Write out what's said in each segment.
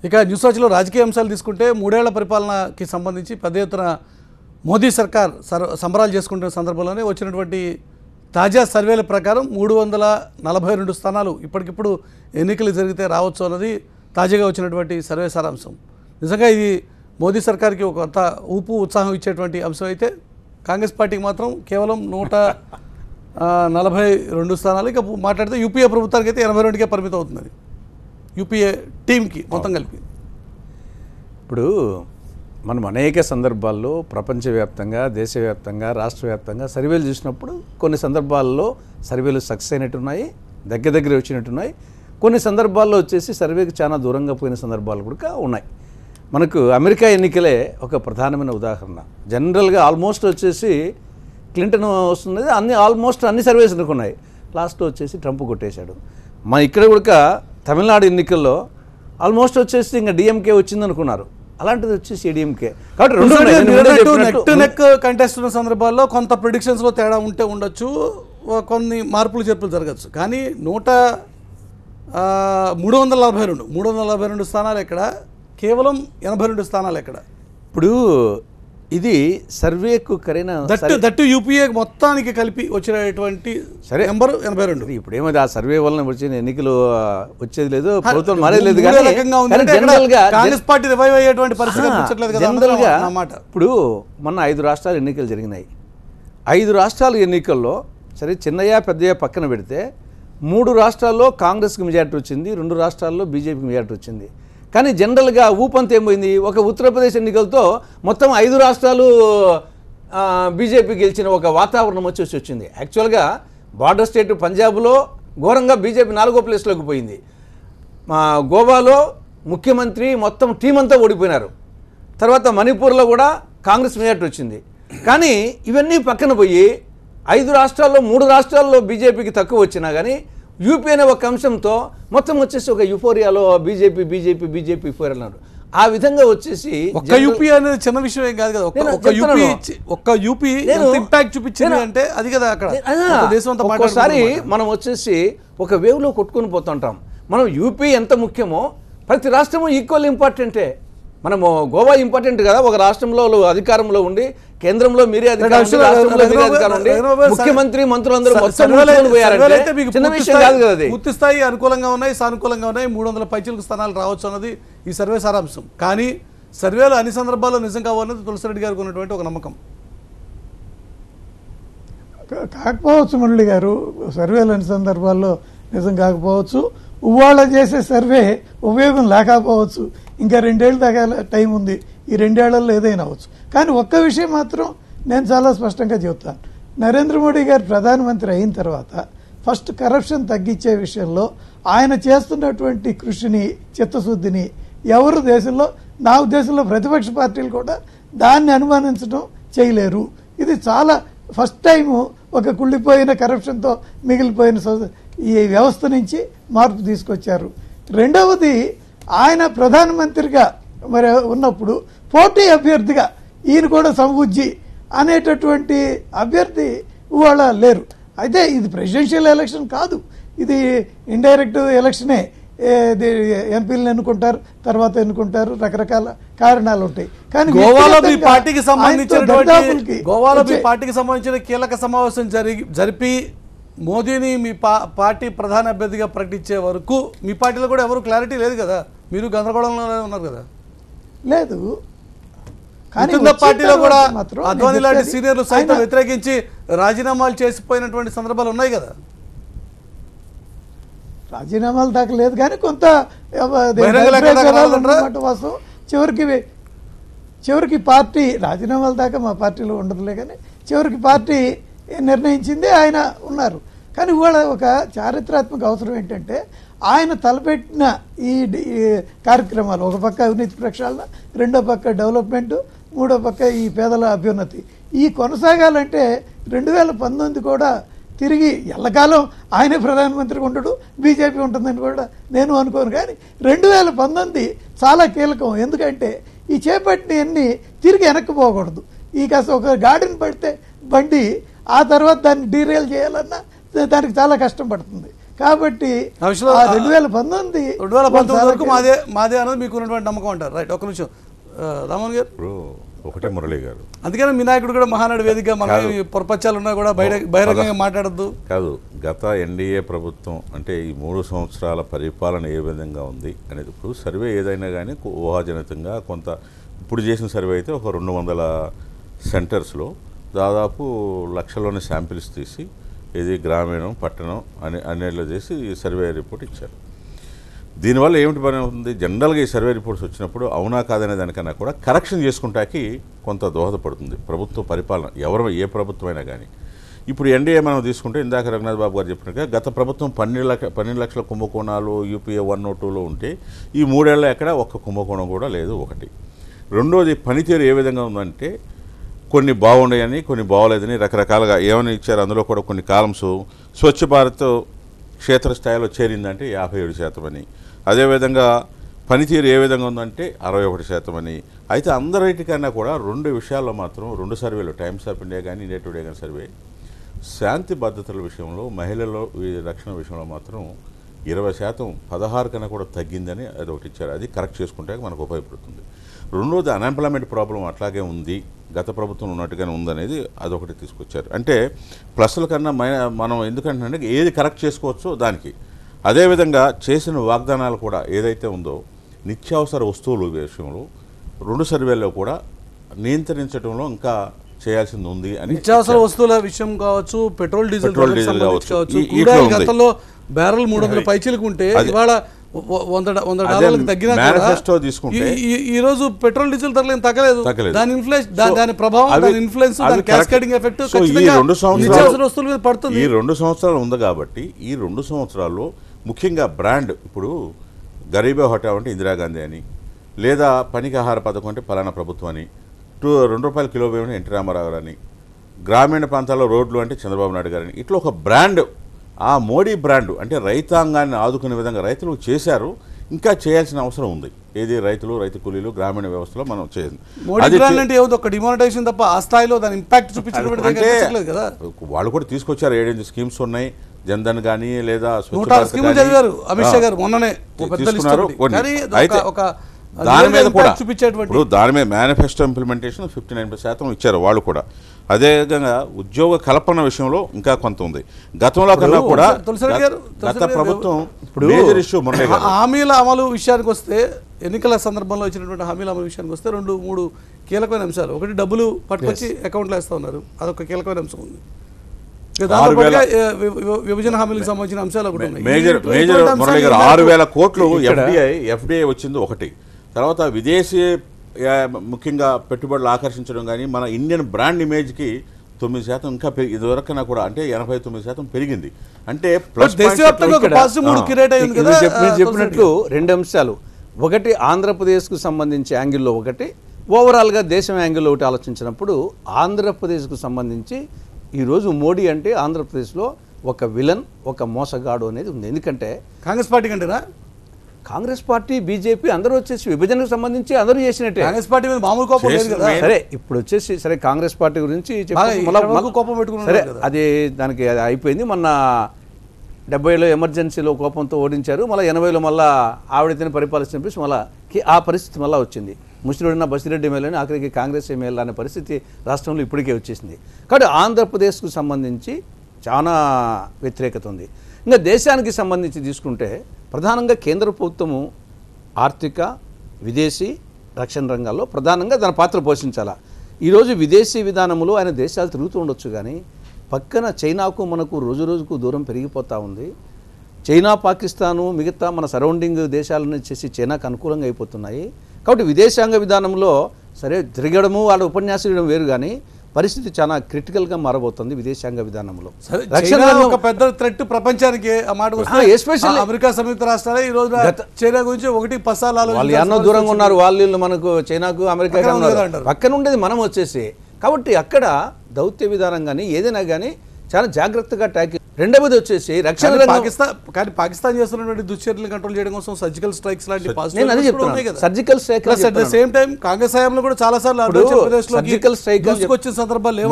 ఇక న్యూస్ వాచ్లో రాజకీయ అంశాలు తీసుకుంటే 3 ఏళ్ల పరిపాలనకి సంబంధించి పెద్ద ఎత్తున మోదీ సర్కార్ సంబరాలు చేసుకుంటున్న సందర్భంలోనే వచ్చినటువంటి తాజా సర్వేల ప్రకారం 342 స్థానాలు ఇప్పటికిప్పుడు ఎన్నికలు జరిగితే రావచ్చు అన్నది తాజాగా వచ్చినటువంటి సర్వే సారాంశం. నిజంగా ఇది మోదీ సర్కార్కి ఒక కొత్త ఊపు ఉత్సాహం ఇచ్చేటువంటి అంశం అయితే, కాంగ్రెస్ పార్టీకి మాత్రం కేవలం 142 స్థానాలు. ఇక మాట్లాడితే యూపీఏ ప్రభుత్వానికి అయితే 82కే పరిమితం అవుతుంది. యూపీఏ టీంకి మొత్తం కలిపి ఇప్పుడు మనం అనేక సందర్భాల్లో ప్రపంచవ్యాప్తంగా, దేశవ్యాప్తంగా, రాష్ట్ర వ్యాప్తంగా సర్వేలు చూసినప్పుడు కొన్ని సందర్భాల్లో సర్వేలు సక్సెస్ అయినట్టున్నాయి, దగ్గర వచ్చినట్టున్నాయి. కొన్ని సందర్భాల్లో వచ్చేసి సర్వేకి చాలా దూరంగా పోయిన సందర్భాలు కూడా ఉన్నాయి. మనకు అమెరికా ఎన్నికలే ఒక ప్రధానమైన ఉదాహరణ. జనరల్గా ఆల్మోస్ట్ వచ్చేసి క్లింటన్ వస్తున్నది, ఆల్మోస్ట్ అన్ని సర్వేస్ అనుకున్నాయి. లాస్ట్లో వచ్చేసి ట్రంప్ కొట్టేశాడు. మన ఇక్కడ కూడా తమిళనాడు ఎన్నికల్లో ఆల్మోస్ట్ వచ్చేసి ఇంకా డిఎంకే వచ్చింది అనుకున్నారు, అలాంటిది వచ్చేసి ఏడీఎంకే. కాబట్టి నెక్ టు నెక్ కంటెస్ట్ ఉన్న సందర్భాల్లో కొంత ప్రిడిక్షన్స్లో తేడా ఉంటే ఉండొచ్చు, కొన్ని మార్పులు చేర్పులు జరగచ్చు. కానీ 342 స్థానాలు ఎక్కడ, కేవలం 82 స్థానాలు ఎక్కడ? ఇప్పుడు ఇది సర్వేకు కరైన దట్టు యూపీఏ మొత్తానికి కలిపి వచ్చినటువంటి నెంబర్ 82. ఇప్పుడు ఏమైంది, ఆ సర్వే వలన వచ్చిన ఎన్నికలు వచ్చేది లేదు, ప్రభుత్వం మారేది లేదు. కాంగ్రెస్ పార్టీ రివైవ్ అయ్యేటువంటి పరిస్థితి కనిపించట్లేదు కదా జనరల్గా. ఇప్పుడు మొన్న 5 రాష్ట్రాలు ఎన్నికలు జరిగినాయి. 5 రాష్ట్రాల ఎన్నికల్లో సరే చిన్నయ్య పెద్దయ్య పక్కన పెడితే 3 రాష్ట్రాల్లో కాంగ్రెస్కి మెజార్టీ వచ్చింది, 2 రాష్ట్రాల్లో బీజేపీకి మెజార్టీ వచ్చింది. కానీ జనరల్గా ఊపంత ఏమైంది, ఒక ఉత్తరప్రదేశ్ ఎన్నికలతో మొత్తం 5 రాష్ట్రాలు బీజేపీ గెలిచిన ఒక వాతావరణం వచ్చేసి వచ్చింది. యాక్చువల్గా బార్డర్ స్టేట్ పంజాబ్లో ఘోరంగా బీజేపీ 4వ ప్లేస్లోకి పోయింది. గోవాలో ముఖ్యమంత్రి మొత్తం టీం అంతా ఓడిపోయినారు. తర్వాత మణిపూర్లో కూడా కాంగ్రెస్ మెజార్టీ వచ్చింది. కానీ ఇవన్నీ పక్కన పోయి 5 రాష్ట్రాల్లో 3 రాష్ట్రాల్లో బీజేపీకి తక్కువ వచ్చినా కానీ యూపీ అనే ఒక అంశంతో మొత్తం వచ్చేసి ఒక యుఫోరియాలో బీజేపీ యుఫోరియా అన్నారు. ఆ విధంగా వచ్చేసి ఒక్క యూపీ అనేది చిన్న విషయం ఏం కాదు కదా. ఒక్క యూపీ ఇంపాక్ట్ చూపించింది అంటే అది కదా అక్కడ దేశం అంతా. ఒకసారి మనం వచ్చేసి ఒక వేవ్లో కొట్టుకుని పోతుంటాం. మనం యూపీ ఎంత ముఖ్యమో ప్రతి రాష్ట్రము ఈక్వల్ ఇంపార్టెంటే. మనము గోవా ఇంపార్టెంట్ కదా, ఒక రాష్ట్రంలో అధికారంలో ఉండి కేంద్రంలో మీరే అధికారం, ముఖ్యమంత్రి మంత్రులందరూ చిన్న విషయం కాదు కదా. పూర్తి స్థాయి అనుకూలంగా ఉన్నాయి, సానుకూలంగా ఉన్నాయి. 300 పైచిలకు స్థానాలు రావచ్చు అన్నది ఈ సర్వే సారాంశం. కానీ సర్వేలు అన్ని సందర్భాల్లో నిజం కావాలన్నది తులసిరెడ్డి గారికి ఉన్నటువంటి ఒక నమ్మకం. కాకపోవచ్చు మురళి గారు, సర్వేలు అన్ని సందర్భాల్లో నిజం కాకపోవచ్చు. ఇవాళ చేసే సర్వే ఉపయోగం లేకపోవచ్చు. ఇంకా 2 ఏళ్ళు దాకా టైం ఉంది, ఈ 2 ఏళ్లలో ఏదైనా అవచ్చు. కానీ ఒక్క విషయం మాత్రం నేను చాలా స్పష్టంగా చెబుతాను. నరేంద్ర మోడీ గారు ప్రధానమంత్రి అయిన తర్వాత ఫస్ట్ కరప్షన్ తగ్గించే విషయంలో ఆయన చేస్తున్నటువంటి కృషిని, చిత్తశుద్ధిని ఎవరు దేశంలో, నా ఉద్దేశంలో ప్రతిపక్ష పార్టీలు కూడా దాన్ని అనుమానించడం చేయలేరు. ఇది చాలా ఫస్ట్ టైము ఒక కుళ్ళిపోయిన కరప్షన్తో మిగిలిపోయిన ఈ వ్యవస్థ నుంచి మార్పు తీసుకొచ్చారు. రెండవది, ఆయన ప్రధానమంత్రిగా మరి ఉన్నప్పుడు పోటీ అభ్యర్థిగా ఈయన కూడా సంబుజ్జి అనేటటువంటి అభ్యర్థి ఇవాళ లేరు. అయితే ఇది ప్రెసిడెన్షియల్ ఎలక్షన్ కాదు, ఇది ఇండైరెక్ట్ ఎలక్షనే. ఎంపీలను ఎన్నుకుంటారు, తర్వాత ఎన్నుకుంటారు, రకరకాల కారణాలు ఉంటాయి. కానీ గోవాలో మీ పార్టీకి సంబంధించిన కీలక సమావేశం జరిపి మోదీని మీ పార్టీ ప్రధాన అభ్యర్థిగా ప్రకటించే వరకు మీ పార్టీలో కూడా ఎవరు క్లారిటీ లేదు కదా, మీరు గందరగోళంలో ఉన్నారు కదా. లేదు, కానీ పార్టీలో కూడా అద్వానీ లాంటి సీనియర్లు సైతం వ్యతిరేకించి రాజీనామాలు చేసిపోయినటువంటి సందర్భాలు ఉన్నాయి కదా. రాజీనామాలు దాకా లేదు, కానీ కొంత వాస్తవం. చివరికి పార్టీ రాజీనామాల దాకా మా పార్టీలో ఉండదులే, కానీ చివరికి పార్టీ నిర్ణయించింది ఆయన ఉన్నారు. కానీ ఇవాళ ఒక చారిత్రాత్మక అవసరం ఏంటంటే, ఆయన తలపెట్టిన ఈ కార్యక్రమాలు, ఒక పక్క అవినీతి ప్రక్షాళన, రెండో పక్క డెవలప్మెంట్, మూడో పక్క ఈ పేదల అభ్యున్నతి, ఈ కొనసాగాలంటే 2019 కూడా తిరిగి ఎల్లకాలం ఆయనే ప్రధానమంత్రిగా ఉండడు, బీజేపీ ఉంటుందని కూడా నేను అనుకోను. కానీ 2019 చాలా కీలకం. ఎందుకంటే ఈ చేపట్టినవన్నీ తిరిగి వెనక్కిపోకూడదు. ఈ కాస్త ఒక గాడిని పడితే బండి, ఆ తర్వాత దాన్ని డీరైల్ చేయాలన్నా దానికి చాలా కష్టం పడుతుంది. కాబట్టి ఆ విషయంలో 2019 వరకు మాదే అన్నది మీకు ఉన్నటువంటి నమ్మకం అంటారు. రైట్, ఒక్క నిమిషం రామన్ గారు. ఇప్పుడు ఒకటే మురళి గారు, అందుకని మీ నాయకుడు కూడా మహానాడు వేదికగా మన పొరపచ్చాలు ఉన్నా కూడా బహిరంగంగా మాట్లాడద్దు కాదు. గత ఎన్డీఏ ప్రభుత్వం అంటే ఈ 3 సంవత్సరాల పరిపాలన ఏ విధంగా ఉంది అనేది, ఇప్పుడు సర్వే ఏదైనా కానీ ఊహాజనితంగా కొంత, ఇప్పుడు చేసిన సర్వే అయితే ఒక 200 సెంటర్స్లో దాదాపు లక్షల్లోని శాంపిల్స్ తీసి ఇది గ్రామీణం పట్టణం అన్నిట్లో చేసి ఈ సర్వే రిపోర్ట్ ఇచ్చారు. దీనివల్ల ఏమిటి పని అవుతుంది, జనరల్గా ఈ సర్వే రిపోర్ట్స్ వచ్చినప్పుడు అవునా కాదనే దానికన్నా కూడా కరెక్షన్ చేసుకుంటాకి కొంత దోహదపడుతుంది ప్రభుత్వ పరిపాలన, ఏ ప్రభుత్వమైనా కానీ. ఇప్పుడు ఎన్డీఏ మనం తీసుకుంటే ఇందాక రఘునాథ్ బాబు గారు చెప్పినట్టుగా గత ప్రభుత్వం 12 లక్షల కుంభకోణాలు యూపీఏ 102లో ఉంటే ఈ 3 ఏళ్ళ ఎక్కడ ఒక్క కుంభకోణం కూడా లేదు. ఒకటి. రెండోది, పనితీరు ఏ విధంగా ఉందంటే కొన్ని బాగున్నాయని కొన్ని బాగోలేదని రకరకాలుగా ఏమని ఇచ్చారు. అందులో కూడా కొన్ని కాలమ్స్ స్వచ్ఛ భారత్ క్షేత్రస్థాయిలో చేరిందంటే 57% అని, అదేవిధంగా పనితీరు ఏ విధంగా ఉందంటే 61% అని. అయితే అందరికన్నా కూడా 2 విషయాల్లో మాత్రం 2 సర్వేలు, టైమ్స్ ఆఫ్ ఇండియా కానీ ఇండియా టుడే కానీ సర్వే, శాంతి భద్రతల విషయంలో మహిళల రక్షణ విషయంలో మాత్రం 20%, 16 కన్నా కూడా తగ్గిందని అది ఒకటి ఇచ్చారు. అది కరెక్ట్ చేసుకుంటే మనకు ఉపయోగపడుతుంది. రెండోది, అన్ఎంప్లాయ్మెంట్ ప్రాబ్లం అట్లాగే ఉంది, గత ప్రభుత్వం ఉన్నట్టుగానే ఉందనేది అదొకటి తీసుకొచ్చారు. అంటే ప్లస్ల కన్నా మనం ఎందుకంటే ఏది కరెక్ట్ చేసుకోవచ్చో దానికి. అదేవిధంగా చేసిన వాగ్దానాలు కూడా ఏదైతే ఉందో నిత్యావసర వస్తువుల విషయంలో 2 సర్వేల్లో కూడా నియంత్రించడంలో ఇంకా చేయాల్సింది ఉంది అని. నిత్యావసర వస్తువుల విషయం కావచ్చు, పెట్రోల్ డీజిల్ కావచ్చు, గతంలో బ్యారెల్ 300 పైచీలకు ఉంటే ఇవాళ $100 తగ్గినా మేనిఫెస్టో తీసుకుంటే ఈ రోజు పెట్రోల్ డీజిల్ ధరలు ఏం తగ్గలేదు. దాని ఇన్ఫ్లుయెన్స్, దాని ప్రభావం, దాని ఇన్ఫ్లుయెన్స్, దాని క్యాస్కేడింగ్ ఎఫెక్ట్ నిత్యావసర వస్తువుల మీద పడుతుంది. ఈ 2 సంవత్సరాలు ఉంది కాబట్టి ఈ 2 సంవత్సరాల్లో ముఖ్యంగా బ్రాండ్, ఇప్పుడు గరీబే హోటల్ అంటే ఇందిరాగాంధీ అని, లేదా పనికి ఆహార పథకం అంటే పలానా ప్రభుత్వం అని, ₹2 కిలో బియ్యం ఎన్టీ రామారావు అని, గ్రామీణ ప్రాంతాల్లో రోడ్లు అంటే చంద్రబాబు నాయుడు గారని, ఇట్లా ఒక బ్రాండ్, ఆ మోడీ బ్రాండ్ అంటే రైతాంగాన్ని ఆదుకునే విధంగా రైతులు చేశారు. ఇంకా చేయాల్సిన అవసరం ఉంది. ఏది రైతులు, రైతు కూలీలు, గ్రామీణ వ్యవస్థలో మనం చేయాలి. ఒక డిమానిటైజేషన్ తప్ప ఆ స్థాయిలో దాని ఇంపాక్ట్ చూపించలేదు కదా. వాళ్ళు కూడా తీసుకొచ్చారు. 7 స్కీమ్స్ ఉన్నాయి. జన్ధన్ కానీ లేదా చదివారు అమిత్ షా గారు మొన్ననే తీసుకున్నారు. దాని మీద కూడా ఇప్పుడు దాని మీద మేనిఫెస్టో ఇంప్లిమెంటేషన్ 59% ఇచ్చారు వాళ్ళు కూడా. అదేవిధంగా ఉద్యోగ కల్పన విషయంలో ఇంకా కొంత ఉంది. గతంలో కన్నా కూడా గత ప్రభుత్వం మేజర్ ఇష్యూ హామీల అమలు విషయానికి వస్తే, ఎన్నికల సందర్భంలో ఇచ్చినటువంటి హామీల అమలు విషయానికి వస్తే 2-3 కీలకమైన అంశాలు. ఒకటి, డబ్బులు పట్టుకొచ్చి అకౌంట్లో వేస్తూ ఉన్నారు, అదొక కీలకమైన అంశం ఉంది. విభజన హామీలకు సంబంధించిన అంశాలు ఒకటి ఉన్నాయి. మేజర్ మురళి గారు 6,000 కోట్లు ఎఫ్డిఐ వచ్చింది ఒకటి. తర్వాత విదేశీ ముఖ్యంగా పెట్టుబడులు ఆకర్షించడం కానీ, మన ఇండియన్ బ్రాండ్ ఇమేజ్కి 9% ఇంకా ఇదివరకన్నా కూడా అంటే 89% పెరిగింది. అంటే చెప్పినట్లు 2 అంశాలు. ఒకటి ఆంధ్రప్రదేశ్కు సంబంధించి యాంగిల్లో, ఒకటి ఓవరాల్గా దేశం యాంగిల్లో ఒకటి ఆలోచించినప్పుడు ఆంధ్రప్రదేశ్కు సంబంధించి ఈరోజు మోడీ అంటే ఆంధ్రప్రదేశ్లో ఒక విలన్, ఒక మోసగాడు అనేది ఉంది. ఎందుకంటే కాంగ్రెస్ పార్టీ కంటేనా, కాంగ్రెస్ పార్టీ, బీజేపీ అందరూ వచ్చేసి విభజనకు సంబంధించి అందరూ చేసినట్టే. కాంగ్రెస్ పార్టీ మీద మామూలు కోపం లేదు కదా. సరే, ఇప్పుడు వచ్చేసి సరే కాంగ్రెస్ పార్టీ గురించి కోపం పెట్టుకున్నారు. సరే, అది దానికి అది అయిపోయింది. మొన్న 70లో ఎమర్జెన్సీలో కోపంతో ఓడించారు. మళ్ళీ 80లో మళ్ళీ ఆవిడతోనే పరిపాలించి మళ్ళీ ఆ పరిస్థితి మళ్ళీ వచ్చింది. ముస్లిండిన బసిరెడ్డి ఎమ్మెల్యేని ఆఖరికి కాంగ్రెస్ ఎమ్మెల్యే అనే పరిస్థితి రాష్ట్రంలో ఇప్పటికే వచ్చేసింది. కాబట్టి ఆంధ్రప్రదేశ్కు సంబంధించి చాలా వ్యతిరేకత ఉంది. ఇంకా దేశానికి సంబంధించి తీసుకుంటే ప్రధానంగా కేంద్ర ప్రభుత్వము ఆర్థిక, విదేశీ, రక్షణ రంగాల్లో ప్రధానంగా దాని పాత్ర పోషించాలా. ఈరోజు విదేశీ విధానంలో ఆయన దేశాలు తిరుగుతూ ఉండొచ్చు, కానీ పక్కన చైనాకు మనకు రోజు రోజుకు దూరం పెరిగిపోతూ ఉంది. చైనా, పాకిస్తాను, మిగతా మన సరౌండింగ్ దేశాలను చేసి చైనాకు అనుకూలంగా అయిపోతున్నాయి. కాబట్టి విదేశాంగ విధానంలో సరే తిరగడము, వాళ్ళ ఉపన్యాసం ఇవ్వడం వేరు, కానీ పరిస్థితి చాలా క్రిటికల్గా మారబోతుంది విదేశాంగ విధానంలో. రక్షణ ఒక పెద్ద థ్రెట్ ప్రపంచానికి. ఆ మాట ఎస్పెషల్లీ అమెరికా సంయుక్త రాష్ట్రాలే ఈ రోజు చైనా గురించి 1 వాళ్ళు ఎన్నో దూరంగా ఉన్నారు. వాళ్ళు మనకు చైనాకు, అమెరికా పక్కన ఉండేది మనం వచ్చేసి. కాబట్టి అక్కడ దౌత్య విధానం కానీ ఏదైనా కానీ చాలా జాగ్రత్తగా ట్యాకిల్. రెండవది వచ్చేసి రక్షణ పాకిస్తాన్ చేస్తున్నటువంటి దుశ్చర్యలు కంట్రోల్ చేయడం కోసం సర్జికల్ స్ట్రైక్స్ లాంటి surgical strike at the same time Congress హయాంలో కూడా చాలా సార్లు సర్జికల్ స్ట్రైక్ వచ్చిన సందర్భాలు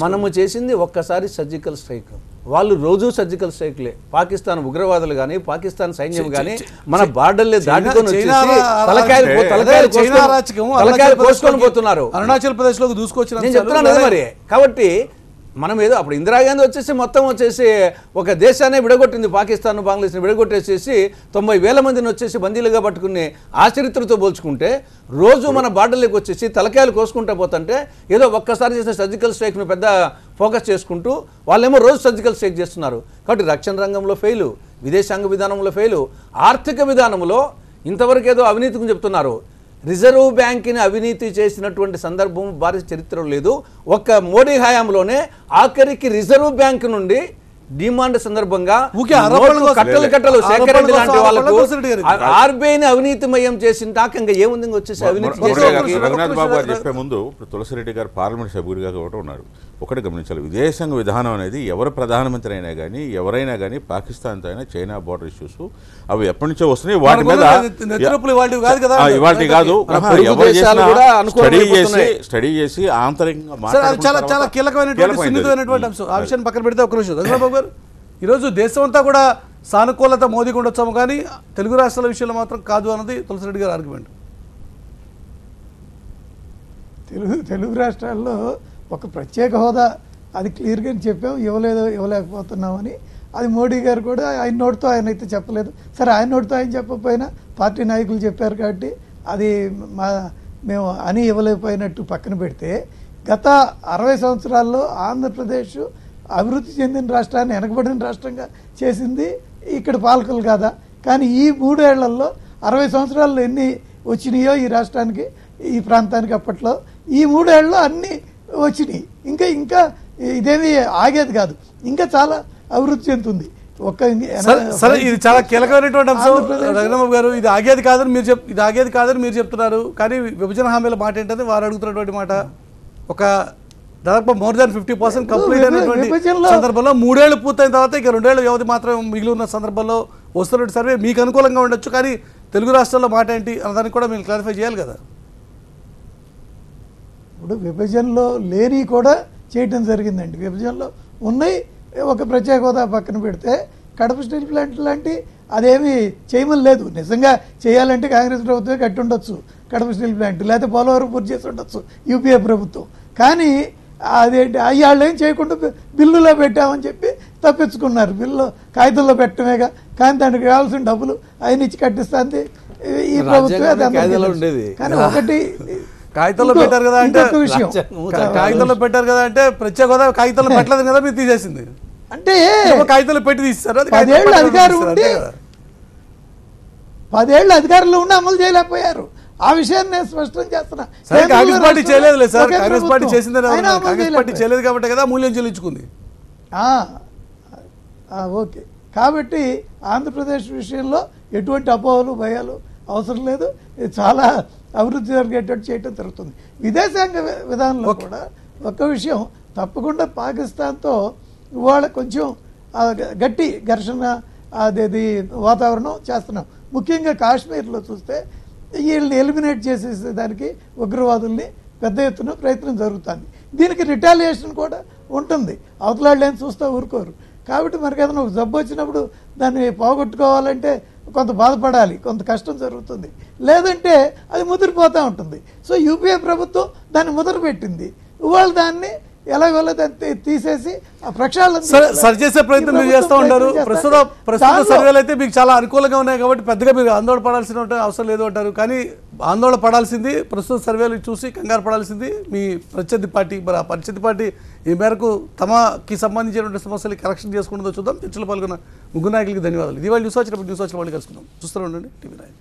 మనము చేసింది ఒక్కసారి సర్జికల్ స్ట్రైక్. వాళ్ళు రోజు సర్జికల్ స్ట్రైక్లే. పాకిస్తాన్ ఉగ్రవాదులు కానీ పాకిస్తాన్ సైన్యం కానీ మన బార్డర్లే దాటుకొని వచ్చేసి తలకాయలు కోసుకొని పోతున్నారు. అరుణాచల్ ప్రదేశ్ లోకి దూసుకొచ్చిన నేను చెప్తున్నాను అదే మరి. కాబట్టి మనం ఏదో అప్పుడు ఇందిరాగాంధీ వచ్చేసి మొత్తం వచ్చేసి ఒక దేశాన్ని విడగొట్టింది, పాకిస్తాన్ బంగ్లాదేశ్ని విడగొట్టేసేసి 90,000 మందిని వచ్చేసి బందీలుగా పట్టుకునే ఆ చరిత్రతో పోల్చుకుంటే రోజు మన బార్డర్లోకి వచ్చేసి తలకాయలు కోసుకుంటూ పోతుంటే ఏదో ఒక్కసారి చేసిన సర్జికల్ స్ట్రైక్ను పెద్ద ఫోకస్ చేసుకుంటూ వాళ్ళేమో రోజు సర్జికల్ స్ట్రైక్ చేస్తున్నారు. కాబట్టి రక్షణ రంగంలో ఫెయిలు, విదేశాంగ విధానంలో ఫెయిలు, ఆర్థిక విధానంలో ఇంతవరకు ఏదో అవినీతిని చెప్తున్నారు. రిజర్వ్ బ్యాంక్ని అవినీతి చేసినటువంటి సందర్భం భారత చరిత్రలో లేదు. ఒక్క మోడీ హయాంలోనే ఆఖరికి రిజర్వ్ బ్యాంక్ నుండి డిమాండ్ సందర్భంగా కట్టలు సేకరణ లాంటి వాళ్ళకు ఆర్బీఐని అవినీతిమయం చేసిన దాకా ఇంకా ఏముంది వచ్చేసి అవినీతి. రఘునాథ్ బాబు గారు చెప్పే ముందు తులసిరెడ్డి గారు పార్లమెంట్ సభ్యుడిగా కూడా ఉన్నారు. ఒకటి గమనించాలి, విదేశాంగ విధానం అనేది ఎవరు ప్రధానమంత్రి అయినా కానీ ఎవరైనా కానీ పాకిస్తాన్తో అయినా చైనా బోర్డర్ ఇష్యూస్ అవి ఎప్పటి నుంచో వస్తున్నాయి. వాటి మీద ఇవాటి కాదు, స్టడీ చేసి ఆంతరికంగా చాలా కీలకమైనటువంటి అంశం. ఆ విషయాన్ని పక్కన పెడితే ఒక నిమిషం రఘునాథ్ బాబు గారు, ఈరోజు దేశం అంతా కూడా సానుకూలత మోదీకి ఉండొచ్చాము కానీ తెలుగు రాష్ట్రాల విషయంలో మాత్రం కాదు అన్నది తులసిరెడ్డి గారి ఆర్గ్యుమెంట్. తెలుగు రాష్ట్రాల్లో ఒక ప్రత్యేక హోదా అది క్లియర్గా చెప్పాం, ఇవ్వలేకపోతున్నామని. అది మోడీ గారు కూడా ఆయన నోటితో ఆయన అయితే చెప్పలేదు. సరే ఆయన నోటితో ఆయన చెప్పకపోయినా పార్టీ నాయకులు చెప్పారు కాబట్టి అది మేము అని ఇవ్వలేకపోయినట్టు పక్కన పెడితే, గత 60 సంవత్సరాల్లో ఆంధ్రప్రదేశ్ అభివృద్ధి చెందిన రాష్ట్రాన్ని వెనకబడిన రాష్ట్రంగా చేసింది ఇక్కడ పాలకులు కాదా? కానీ ఈ 3 ఏళ్లలో 60 సంవత్సరాల్లో ఎన్ని వచ్చినాయో ఈ రాష్ట్రానికి, ఈ ప్రాంతానికి అప్పట్లో, ఈ 3 ఏళ్ళలో అన్నీ వచ్చినాయి. ఇంకా ఇదేమీ ఆగేది కాదు, ఇంకా చాలా అభివృద్ధి చెందుతుంది. సరే, ఇది చాలా కీలకమైనటువంటి అంశం రఘునాథ్ గారు. ఇది ఆగేది కాదని మీరు చెప్తున్నారు, కానీ విభజన హామీల మాట ఏంటంటే వారు అడుగుతున్నటువంటి మాట ఒక దాదాపు మోర్ దాన్ 50% కంప్లీట్ అయినటువంటి సందర్భంలో 3 ఏళ్ళు పూర్తయిన తర్వాత ఇక 2 ఏళ్ళ వ్యవధి మాత్రం మిగిలి ఉన్న సందర్భంలో వస్తున్నటువంటి సర్వే మీకు అనుకూలంగా ఉండొచ్చు, కానీ తెలుగు రాష్ట్రాల్లో మాట ఏంటి అన్నదానికి కూడా మీరు క్లారిఫై చేయాలి కదా. ఇప్పుడు విభజనలో లేని కూడా చేయటం జరిగిందండి. విభజనలో ఉన్నాయి, ఒక ప్రత్యేక హోదా పక్కన పెడితే కడప స్టీల్ ప్లాంట్ లాంటి అదేమీ చేయమని లేదు. నిజంగా చేయాలంటే కాంగ్రెస్ ప్రభుత్వమే కట్టి ఉండొచ్చు కడప స్టీల్ ప్లాంట్, లేకపోతే పోలవరం పూర్తి చేసి ఉండొచ్చు యూపీఏ ప్రభుత్వం. కానీ అదేంటి వాళ్ళు ఏం చేయకుండా బిల్లులో పెట్టామని చెప్పి తప్పించుకున్నారు. బిల్లు కాగితంలో పెట్టడమేగా, కానీ దానికి కావాల్సిన డబ్బులు ఆయన ఇచ్చి కట్టిస్తుంది ఈ ప్రభుత్వమే. కానీ ఒకటి కాగితంలో పెట్టారు కదా అంటే కాగితంలో పెట్టారు కదా అంటే ప్రత్యేక హోదా కాగితంలో పెట్టలేదు కదా, మీరు తీసేసింది అంటే కాగితంలో పెట్టి తీస్తారు. 10 ఏళ్ళు అధికారం ఉండి 10 ఏళ్ళు అధికారంలో ఉండి అమలు చేయలేకపోయారు. ఆ విషయాన్ని నేను స్పష్టం చేస్తున్నా. కాంగ్రెస్ పార్టీ చేయలేదు సార్, కాంగ్రెస్ పార్టీ చేసింది, కాంగ్రెస్ పార్టీ చేయలేదు కాబట్టి కదా మూల్యం చెల్లించుకుంది. ఓకే, కాబట్టి ఆంధ్రప్రదేశ్ విషయంలో ఎటువంటి అపోహలు భయాలు అవసరం లేదు. ఇది చాలా అభివృద్ధి జరిగేటట్టు చేయటం జరుగుతుంది. విదేశాంగ విధానంలో కూడా ఒక విషయం తప్పకుండా పాకిస్తాన్తో ఇవాళ కొంచెం గట్టి ఘర్షణ అదేది వాతావరణం చేస్తున్నాం. ముఖ్యంగా కాశ్మీర్లో చూస్తే వీళ్ళని ఎలిమినేట్ చేసేసేదానికి ఉగ్రవాదుల్ని పెద్ద ఎత్తున ప్రయత్నం జరుగుతుంది. దీనికి రిటాలియేషన్ కూడా ఉంటుంది, అవతలాళ్ళు ఏం చూస్తూ ఊరుకోరు. కాబట్టి మనకి ఏదైనా ఒక జబ్బు వచ్చినప్పుడు దాన్ని పోగొట్టుకోవాలంటే కొంత బాధపడాలి, కొంత కష్టం జరుగుతుంది, లేదంటే అది ముదిరిపోతూ ఉంటుంది. సో యూపీఏ ప్రభుత్వం దాన్ని ముద్ర పెట్టింది. ఇవాళ దాన్ని ఎలాగోలా తీసేసి ఆ ప్రక్షాళన సరిచేసే ప్రయత్నం మీరు చేస్తూ ఉంటారు. ప్రస్తుత సర్వేలు అయితే మీకు చాలా అనుకూలంగా ఉన్నాయి కాబట్టి పెద్దగా మీరు ఆందోళన పడాల్సిన అవసరం లేదు అంటారు. కానీ ఆందోళన పడాల్సింది, ప్రస్తుత సర్వేలు చూసి కంగారు పడాల్సింది మీ ప్రత్యర్థి పార్టీ. మరి ఆ ప్రత్యర్థి పార్టీ ఈ మేరకు తమకి సంబంధించినటువంటి సమస్యలు కరెక్షన్ చేసుకుంటుందో చూద్దాం. చర్చలో పాల్గొన్న ముగ్గురు నాయకులకి ధన్యవాదాలు. ఇది వాళ్ళు న్యూస్ వచ్చినప్పుడు న్యూస్ వచ్చిన వాళ్ళు కలుసుకుందాం. చూస్తూ ఉండండి టీవీ9.